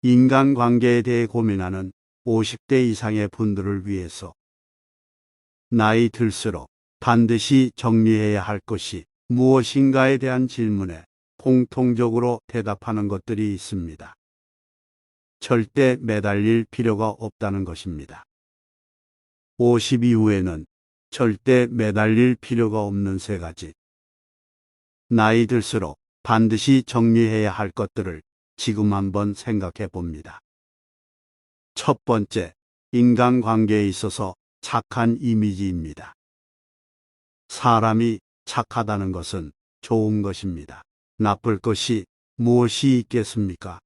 인간관계에 대해 고민하는 50대 이상의 분들을 위해서 나이 들수록 반드시 정리해야 할 것이 무엇인가에 대한 질문에 공통적으로 대답하는 것들이 있습니다. 절대 매달릴 필요가 없다는 것입니다. 50 이후에는 절대 매달릴 필요가 없는 세 가지. 나이 들수록 반드시 정리해야 할 것들을 지금 한번 생각해 봅니다. 첫 번째, 인간관계에 있어서 착한 이미지입니다. 사람이 착하다는 것은 좋은 것입니다. 나쁠 것이 무엇이 있겠습니까?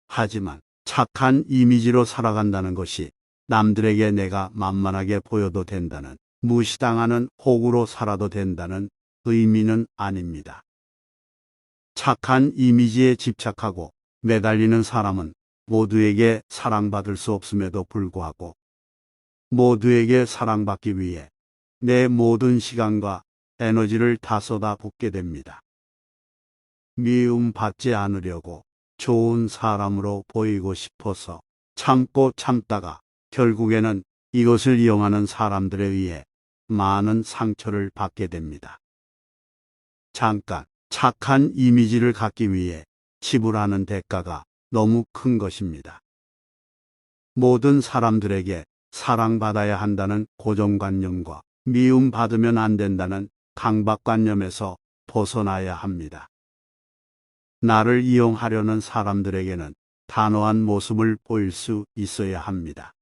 하지만 착한 이미지로 살아간다는 것이 남들에게 내가 만만하게 보여도 된다는, 무시당하는 호구로 살아도 된다는 의미는 아닙니다. 착한 이미지에 집착하고 매달리는 사람은 모두에게 사랑받을 수 없음에도 불구하고 모두에게 사랑받기 위해 내 모든 시간과 에너지를 다 쏟아붓게 됩니다. 미움받지 않으려고 좋은 사람으로 보이고 싶어서 참고 참다가 결국에는 이것을 이용하는 사람들에 의해 많은 상처를 받게 됩니다. 잠깐 착한 이미지를 갖기 위해 지불하는 대가가 너무 큰 것입니다. 모든 사람들에게 사랑받아야 한다는 고정관념과 미움받으면 안 된다는 강박관념에서 벗어나야 합니다. 나를 이용하려는 사람들에게는 단호한 모습을 보일 수 있어야 합니다.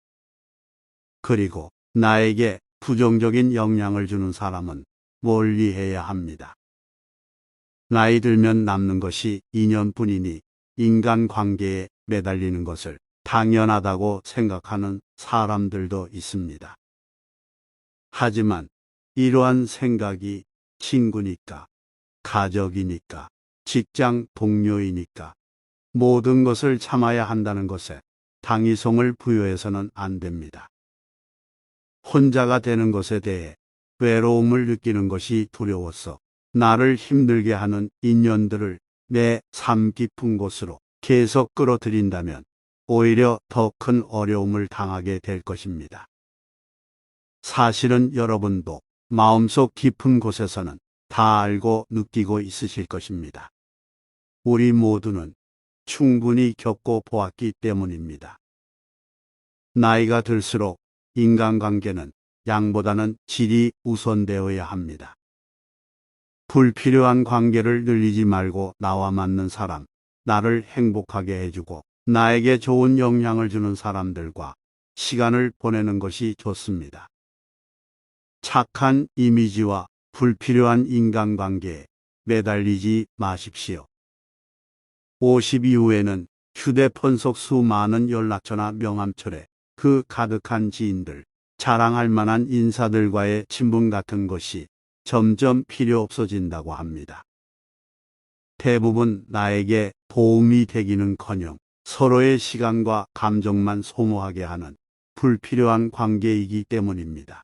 그리고 나에게 부정적인 영향을 주는 사람은 멀리해야 합니다. 나이 들면 남는 것이 인연뿐이니 인간관계에 매달리는 것을 당연하다고 생각하는 사람들도 있습니다. 하지만 이러한 생각이 친구니까, 가족이니까, 직장 동료이니까 모든 것을 참아야 한다는 것에 당위성을 부여해서는 안 됩니다. 혼자가 되는 것에 대해 외로움을 느끼는 것이 두려워서 나를 힘들게 하는 인연들을 내 삶 깊은 곳으로 계속 끌어들인다면 오히려 더 큰 어려움을 당하게 될 것입니다. 사실은 여러분도 마음속 깊은 곳에서는 다 알고 느끼고 있으실 것입니다. 우리 모두는 충분히 겪고 보았기 때문입니다. 나이가 들수록 인간관계는 양보다는 질이 우선되어야 합니다. 불필요한 관계를 늘리지 말고 나와 맞는 사람, 나를 행복하게 해주고 나에게 좋은 영향을 주는 사람들과 시간을 보내는 것이 좋습니다. 착한 이미지와 불필요한 인간관계에 매달리지 마십시오. 50 이후에는 휴대폰 속 수많은 연락처나 명함철에 그 가득한 지인들, 자랑할 만한 인사들과의 친분 같은 것이 점점 필요 없어진다고 합니다. 대부분 나에게 도움이 되기는커녕 서로의 시간과 감정만 소모하게 하는 불필요한 관계이기 때문입니다.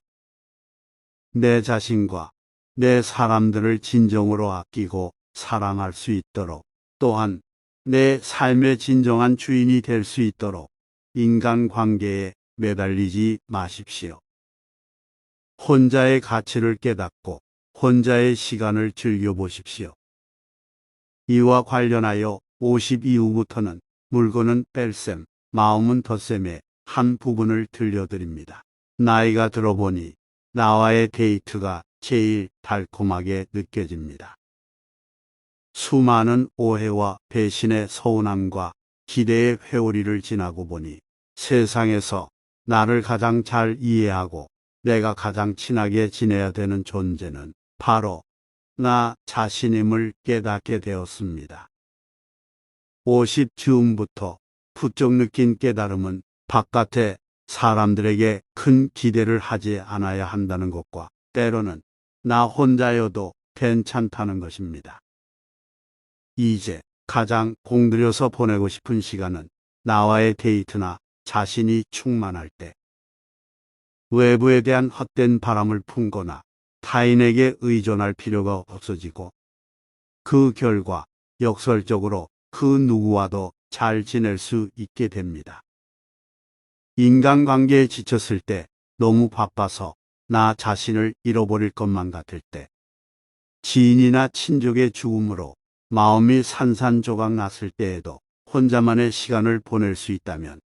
내 자신과 내 사람들을 진정으로 아끼고 사랑할 수 있도록, 또한 내 삶의 진정한 주인이 될 수 있도록 인간관계에 매달리지 마십시오. 혼자의 가치를 깨닫고 혼자의 시간을 즐겨보십시오. 이와 관련하여 50 이후부터는 물건은 뺄셈, 마음은 덧셈의 한 부분을 들려드립니다. 나이가 들어보니 나와의 데이트가 제일 달콤하게 느껴집니다. 수많은 오해와 배신의 서운함과 기대의 회오리를 지나고 보니 세상에서 나를 가장 잘 이해하고 내가 가장 친하게 지내야 되는 존재는 바로 나 자신임을 깨닫게 되었습니다. 50 즈음부터 부쩍 느낀 깨달음은 바깥에 사람들에게 큰 기대를 하지 않아야 한다는 것과 때로는 나 혼자여도 괜찮다는 것입니다. 이제 가장 공들여서 보내고 싶은 시간은 나와의 데이트나 자신이 충만할 때, 외부에 대한 헛된 바람을 품거나 타인에게 의존할 필요가 없어지고 그 결과 역설적으로 그 누구와도 잘 지낼 수 있게 됩니다. 인간관계에 지쳤을 때, 너무 바빠서 나 자신을 잃어버릴 것만 같을 때, 지인이나 친족의 죽음으로 마음이 산산조각 났을 때에도 혼자만의 시간을 보낼 수 있다면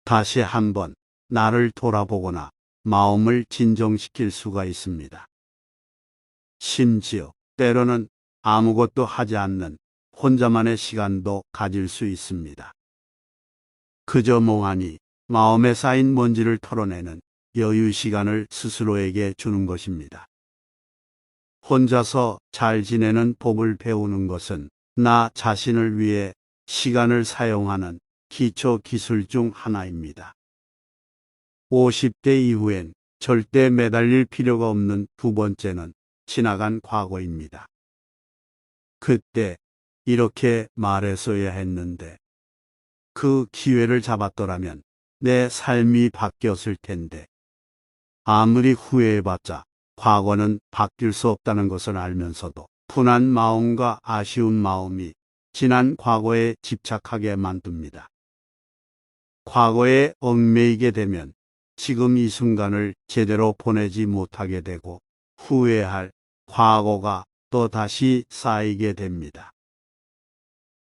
다시 한번 나를 돌아보거나 마음을 진정시킬 수가 있습니다. 심지어 때로는 아무것도 하지 않는 혼자만의 시간도 가질 수 있습니다. 그저 멍하니 마음에 쌓인 먼지를 털어내는 여유 시간을 스스로에게 주는 것입니다. 혼자서 잘 지내는 법을 배우는 것은 나 자신을 위해 시간을 사용하는 기초 기술 중 하나입니다. 50대 이후엔 절대 매달릴 필요가 없는 두 번째는 지나간 과거입니다. 그때 이렇게 말했어야 했는데, 그 기회를 잡았더라면 내 삶이 바뀌었을 텐데. 아무리 후회해봤자 과거는 바뀔 수 없다는 것을 알면서도 분한 마음과 아쉬운 마음이 지난 과거에 집착하게 만듭니다. 과거에 얽매이게 되면 지금 이 순간을 제대로 보내지 못하게 되고 후회할 과거가 또 다시 쌓이게 됩니다.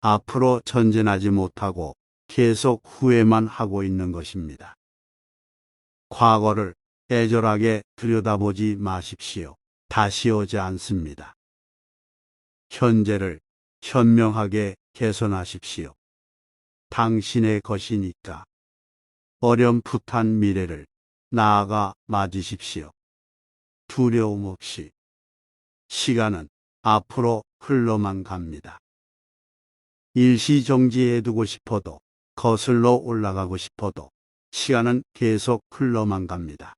앞으로 전진하지 못하고 계속 후회만 하고 있는 것입니다. 과거를 애절하게 들여다보지 마십시오. 다시 오지 않습니다. 현재를 현명하게 개선하십시오. 당신의 것이니까. 어렴풋한 미래를 나아가 맞으십시오. 두려움 없이. 시간은 앞으로 흘러만 갑니다. 일시정지해두고 싶어도, 거슬러 올라가고 싶어도 시간은 계속 흘러만 갑니다.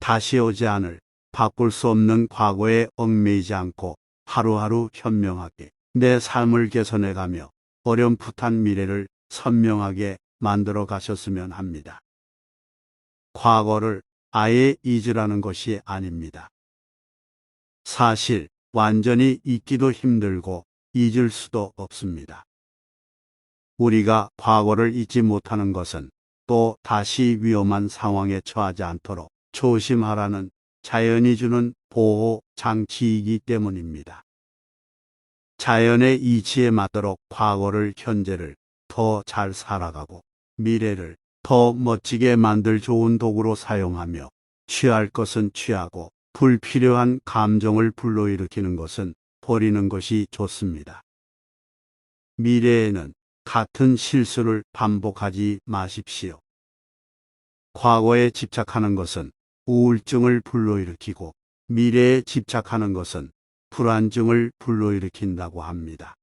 다시 오지 않을, 바꿀 수 없는 과거에 얽매이지 않고 하루하루 현명하게 내 삶을 개선해가며 어렴풋한 미래를 선명하게 만들어 가셨으면 합니다. 과거를 아예 잊으라는 것이 아닙니다. 사실 완전히 잊기도 힘들고 잊을 수도 없습니다. 우리가 과거를 잊지 못하는 것은 또 다시 위험한 상황에 처하지 않도록 조심하라는 자연이 주는 보호 장치이기 때문입니다. 자연의 이치에 맞도록 과거를, 현재를 더 잘 살아가고 미래를 더 멋지게 만들 좋은 도구로 사용하며 취할 것은 취하고 불필요한 감정을 불러일으키는 것은 버리는 것이 좋습니다. 미래에는 같은 실수를 반복하지 마십시오. 과거에 집착하는 것은 우울증을 불러일으키고 미래에 집착하는 것은 불안증을 불러일으킨다고 합니다.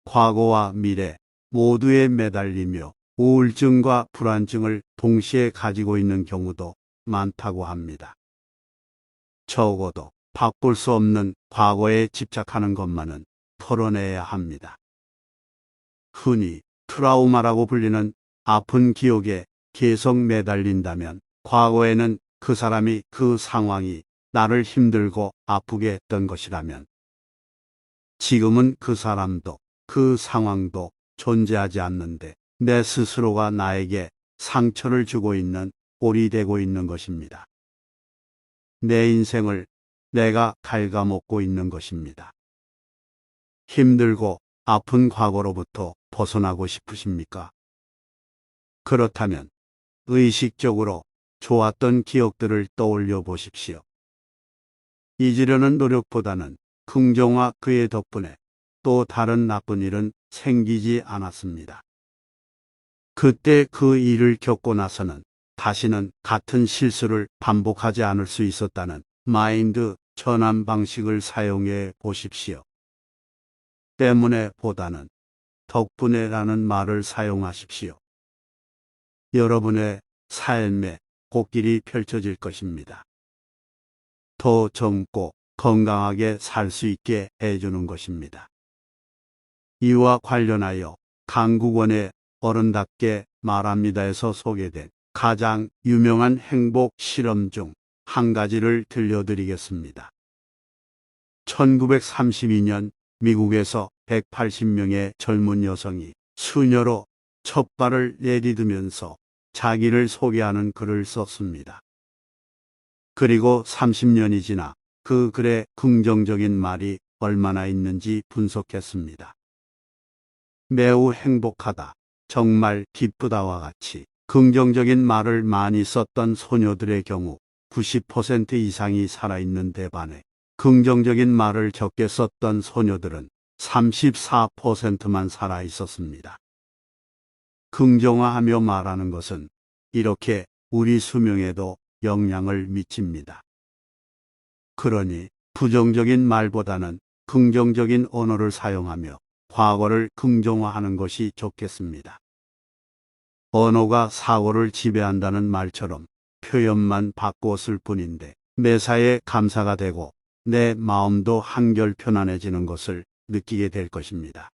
과거와 미래 모두에 매달리며 우울증과 불안증을 동시에 가지고 있는 경우도 많다고 합니다. 적어도 바꿀 수 없는 과거에 집착하는 것만은 털어내야 합니다. 흔히 트라우마라고 불리는 아픈 기억에 계속 매달린다면 과거에는 그 사람이, 그 상황이 나를 힘들고 아프게 했던 것이라면 지금은 그 사람도 그 상황도 존재하지 않는데 내 스스로가 나에게 상처를 주고 있는 꼴이 되고 있는 것입니다. 내 인생을 내가 갉아먹고 있는 것입니다. 힘들고 아픈 과거로부터 벗어나고 싶으십니까? 그렇다면 의식적으로 좋았던 기억들을 떠올려 보십시오. 잊으려는 노력보다는 긍정과 그의 덕분에 또 다른 나쁜 일은 생기지 않았습니다. 그때 그 일을 겪고 나서는 다시는 같은 실수를 반복하지 않을 수 있었다는 마인드 전환 방식을 사용해 보십시오. 때문에 보다는 덕분에라는 말을 사용하십시오. 여러분의 삶에 꽃길이 펼쳐질 것입니다. 더 젊고 건강하게 살 수 있게 해주는 것입니다. 이와 관련하여 강국원의 어른답게 말합니다에서 소개된 가장 유명한 행복 실험 중 한 가지를 들려드리겠습니다. 1932년 미국에서 180명의 젊은 여성이 수녀로 첫 발을 내디디면서 자기를 소개하는 글을 썼습니다. 그리고 30년이 지나 그 글에 긍정적인 말이 얼마나 있는지 분석했습니다. 매우 행복하다, 정말 기쁘다와 같이 긍정적인 말을 많이 썼던 소녀들의 경우 90% 이상이 살아있는데 반해 긍정적인 말을 적게 썼던 소녀들은 34%만 살아있었습니다. 긍정화하며 말하는 것은 이렇게 우리 수명에도 영향을 미칩니다. 그러니 부정적인 말보다는 긍정적인 언어를 사용하며 과거를 긍정화하는 것이 좋겠습니다. 언어가 사고를 지배한다는 말처럼 표현만 바꿨을 뿐인데 매사에 감사가 되고 내 마음도 한결 편안해지는 것을 느끼게 될 것입니다.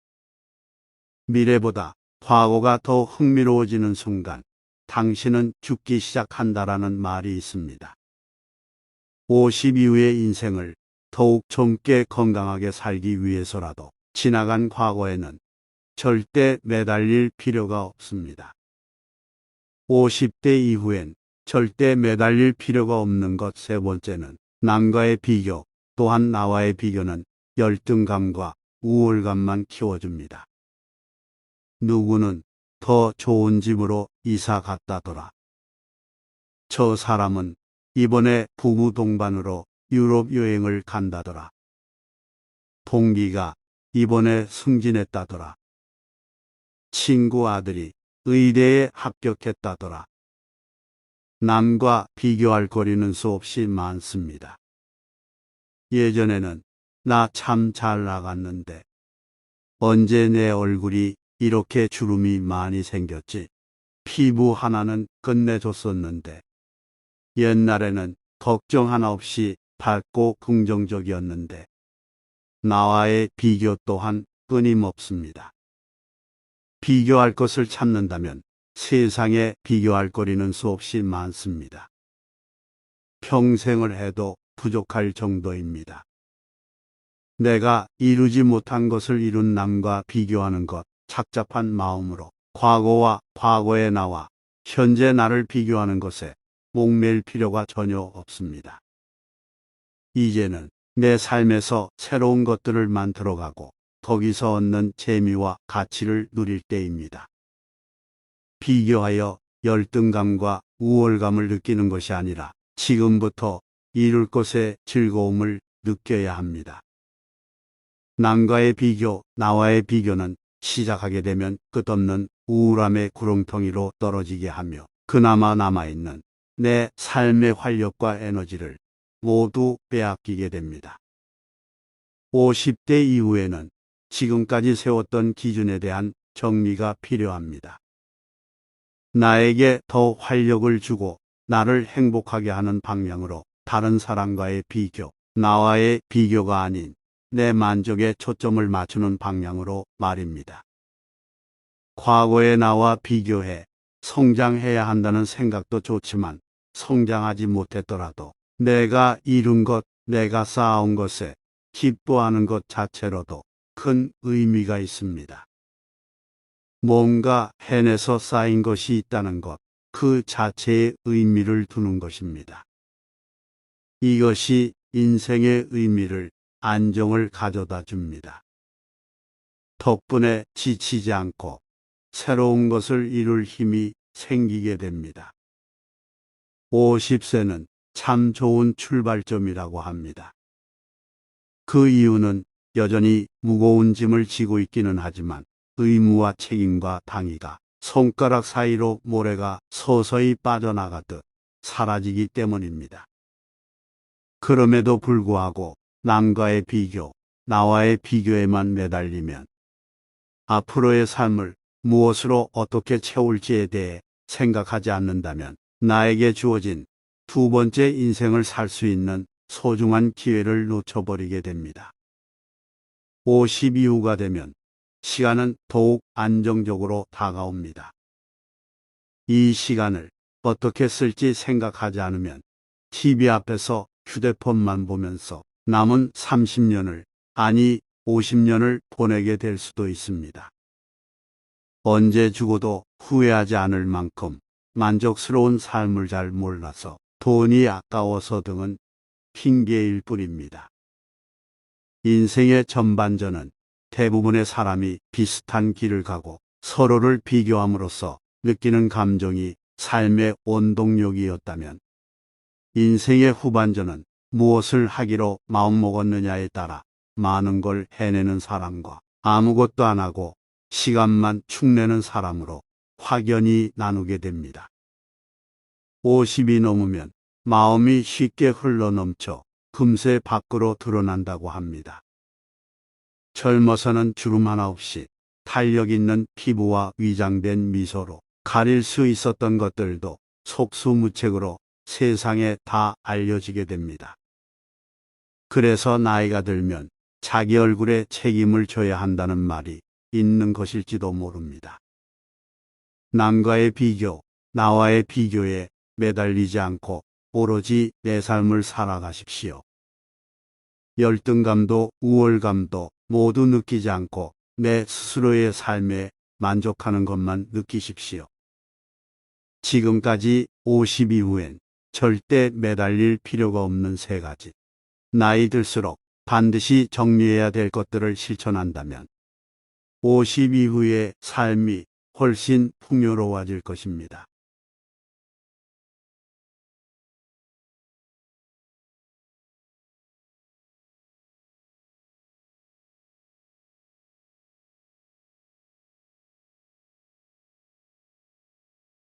미래보다 과거가 더 흥미로워지는 순간 당신은 죽기 시작한다라는 말이 있습니다. 50 이후의 인생을 더욱 젊게 건강하게 살기 위해서라도 지나간 과거에는 절대 매달릴 필요가 없습니다. 50대 이후엔 절대 매달릴 필요가 없는 것 세 번째는 남과의 비교, 또한 나와의 비교는 열등감과 우월감만 키워줍니다. 누구는 더 좋은 집으로 이사 갔다더라. 저 사람은 이번에 부부 동반으로 유럽 여행을 간다더라. 동기가 이번에 승진했다더라. 친구 아들이 의대에 합격했다더라. 남과 비교할 거리는 수없이 많습니다. 예전에는 나 참 잘 나갔는데 언제 내 얼굴이 이렇게 주름이 많이 생겼지? 피부 하나는 끝내줬었는데 옛날에는 걱정 하나 없이 밝고 긍정적이었는데 나와의 비교 또한 끊임없습니다. 비교할 것을 찾는다면 세상에 비교할 거리는 수없이 많습니다. 평생을 해도 부족할 정도입니다. 내가 이루지 못한 것을 이룬 남과 비교하는 것, 착잡한 마음으로 과거와 과거의 나와 현재 나를 비교하는 것에 목맬 필요가 전혀 없습니다. 이제는 내 삶에서 새로운 것들을 만들어가고 거기서 얻는 재미와 가치를 누릴 때입니다. 비교하여 열등감과 우월감을 느끼는 것이 아니라 지금부터 이룰 것의 즐거움을 느껴야 합니다. 남과의 비교, 나와의 비교는 시작하게 되면 끝없는 우울함의 구렁텅이로 떨어지게 하며 그나마 남아있는 내 삶의 활력과 에너지를 모두 빼앗기게 됩니다. 50대 이후에는 지금까지 세웠던 기준에 대한 정리가 필요합니다. 나에게 더 활력을 주고 나를 행복하게 하는 방향으로 다른 사람과의 비교, 나와의 비교가 아닌 내 만족에 초점을 맞추는 방향으로 말입니다. 과거의 나와 비교해 성장해야 한다는 생각도 좋지만 성장하지 못했더라도 내가 이룬 것, 내가 쌓아온 것에 기뻐하는 것 자체로도 큰 의미가 있습니다. 뭔가 해내서 쌓인 것이 있다는 것, 그 자체에 의미를 두는 것입니다. 이것이 인생의 의미를, 안정을 가져다 줍니다. 덕분에 지치지 않고 새로운 것을 이룰 힘이 생기게 됩니다. 50세는 참 좋은 출발점이라고 합니다. 그 이유는 여전히 무거운 짐을 지고 있기는 하지만 의무와 책임과 당위가 손가락 사이로 모래가 서서히 빠져나가듯 사라지기 때문입니다. 그럼에도 불구하고 남과의 비교, 나와의 비교에만 매달리면 앞으로의 삶을 무엇으로 어떻게 채울지에 대해 생각하지 않는다면 나에게 주어진 두 번째 인생을 살 수 있는 소중한 기회를 놓쳐버리게 됩니다. 50 이후가 되면 시간은 더욱 안정적으로 다가옵니다. 이 시간을 어떻게 쓸지 생각하지 않으면 TV 앞에서 휴대폰만 보면서 남은 30년을, 아니 50년을 보내게 될 수도 있습니다. 언제 죽어도 후회하지 않을 만큼 만족스러운 삶을 잘 몰라서 돈이 아까워서 등은 핑계일 뿐입니다. 인생의 전반전은 대부분의 사람이 비슷한 길을 가고 서로를 비교함으로써 느끼는 감정이 삶의 원동력이었다면, 인생의 후반전은 무엇을 하기로 마음먹었느냐에 따라 많은 걸 해내는 사람과 아무것도 안 하고 시간만 축내는 사람으로 확연히 나누게 됩니다. 50이 넘으면 마음이 쉽게 흘러넘쳐 금세 밖으로 드러난다고 합니다. 젊어서는 주름 하나 없이 탄력 있는 피부와 위장된 미소로 가릴 수 있었던 것들도 속수무책으로 세상에 다 알려지게 됩니다. 그래서 나이가 들면 자기 얼굴에 책임을 져야 한다는 말이 있는 것일지도 모릅니다. 남과의 비교, 나와의 비교에 매달리지 않고 오로지 내 삶을 살아가십시오. 열등감도 우월감도 모두 느끼지 않고 내 스스로의 삶에 만족하는 것만 느끼십시오. 지금까지 50 이후엔 절대 매달릴 필요가 없는 3가지. 나이 들수록 반드시 정리해야 될 것들을 실천한다면 50 이후의 삶이 훨씬 풍요로워질 것입니다.